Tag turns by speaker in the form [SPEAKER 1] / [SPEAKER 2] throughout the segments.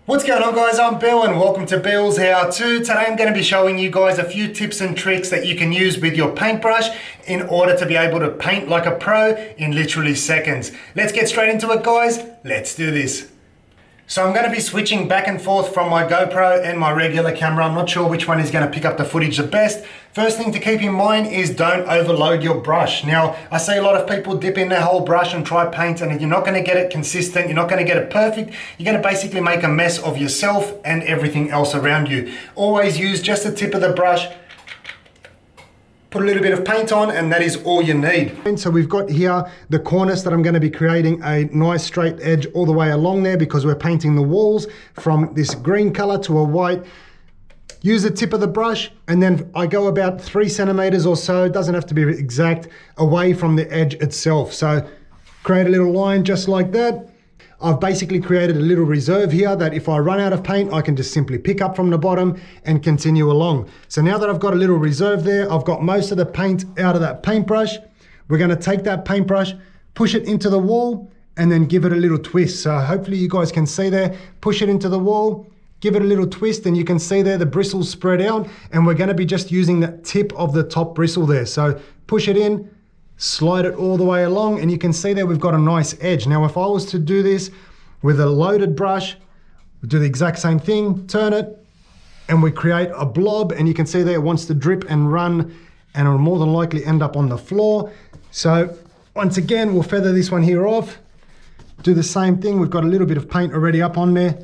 [SPEAKER 1] What's going on, guys? I'm Bill and welcome to Billshowto. Today I'm going to be showing you guys a few tips and tricks that you can use with your paintbrush in order to be able to paint like a pro in literally seconds. Let's get straight into it, guys. Let's do this. So I'm going to be switching back and forth from my GoPro and my regular camera. I'm not sure which one is going to pick up the footage the best. First thing to keep in mind is don't overload your brush. Now, I see a lot of people dip in their whole brush and try paint, and you're not going to get it consistent, you're not going to get it perfect. You're going to basically make a mess of yourself and everything else around you. Always use just the tip of the brush, put a little bit of paint on, and that is all you need. And so we've got here the cornice that I'm going to be creating a nice straight edge all the way along there because we're painting the walls from this green color to a white. Use the tip of the brush, and then I go about 3 centimeters or so, it doesn't have to be exact, away from the edge itself. So create a little line just like that. I've basically created a little reserve here that if I run out of paint, I can just simply pick up from the bottom and continue along. So now that I've got a little reserve there, I've got most of the paint out of that paintbrush. We're going to take that paintbrush, push it into the wall, and then give it a little twist. So hopefully you guys can see there, push it into the wall, give it a little twist, and you can see there the bristles spread out, and we're going to be just using the tip of the top bristle there. So push it in, slide it all the way along, and you can see there we've got a nice edge. Now if I was to do this with a loaded brush, we do the exact same thing, turn it, and we create a blob, and you can see there it wants to drip and run, and it'll more than likely end up on the floor. So once again, we'll feather this one here off, do the same thing. We've got a little bit of paint already up on there.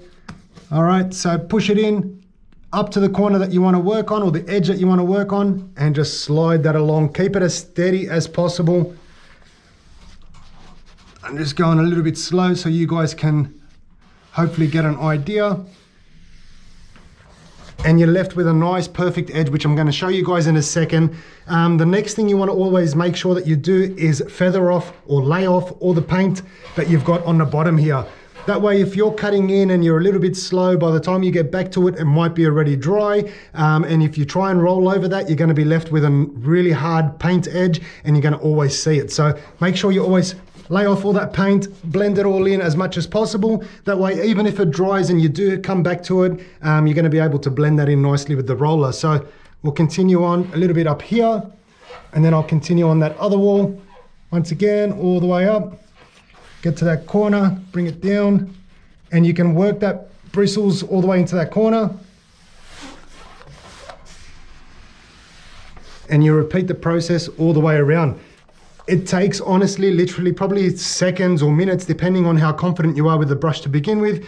[SPEAKER 1] All right, so push it in up to the corner that you want to work on, or the edge that you want to work on, and just slide that along. Keep it as steady as possible. I'm just going a little bit slow so you guys can hopefully get an idea. And you're left with a nice perfect edge, which I'm going to show you guys in a second. The next thing you want to always make sure that you do is feather off or lay off all the paint that you've got on the bottom here. That way, if you're cutting in and you're a little bit slow, by the time you get back to it, it might be already dry. And if you try and roll over that, you're going to be left with a really hard paint edge, and you're going to always see it. So make sure you always lay off all that paint, blend it all in as much as possible. That way, even if it dries and you do come back to it, you're going to be able to blend that in nicely with the roller. So we'll continue on a little bit up here, and then I'll continue on that other wall. Once again, all the way up. Get to that corner, bring it down, and you can work that bristles all the way into that corner. And you repeat the process all the way around. It takes, honestly, literally probably seconds or minutes, depending on how confident you are with the brush to begin with.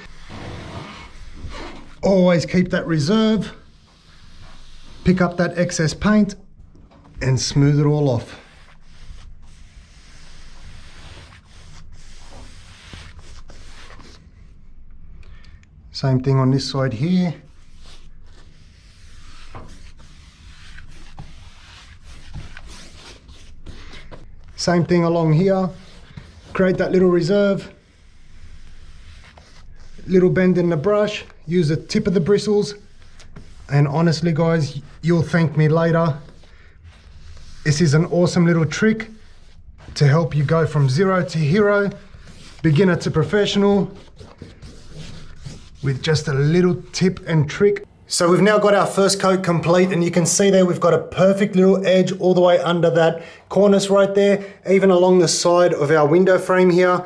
[SPEAKER 1] Always keep that reserve. Pick up that excess paint and smooth it all off. Same thing on this side here. Same thing along here. Create that little reserve. Little bend in the brush. Use the tip of the bristles. And honestly, guys, you'll thank me later. This is an awesome little trick to help you go from zero to hero, beginner to professional, with just a little tip and trick. So we've now got our first coat complete, and you can see there we've got a perfect little edge all the way under that cornice right there, even along the side of our window frame here.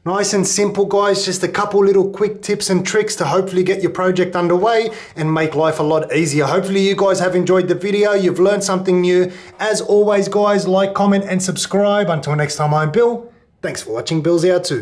[SPEAKER 1] Nice and simple, guys, just a couple little quick tips and tricks to hopefully get your project underway and make life a lot easier. Hopefully you guys have enjoyed the video, you've learned something new. As always, guys, like, comment and subscribe. Until next time, I'm Bill. Thanks for watching Billshowto.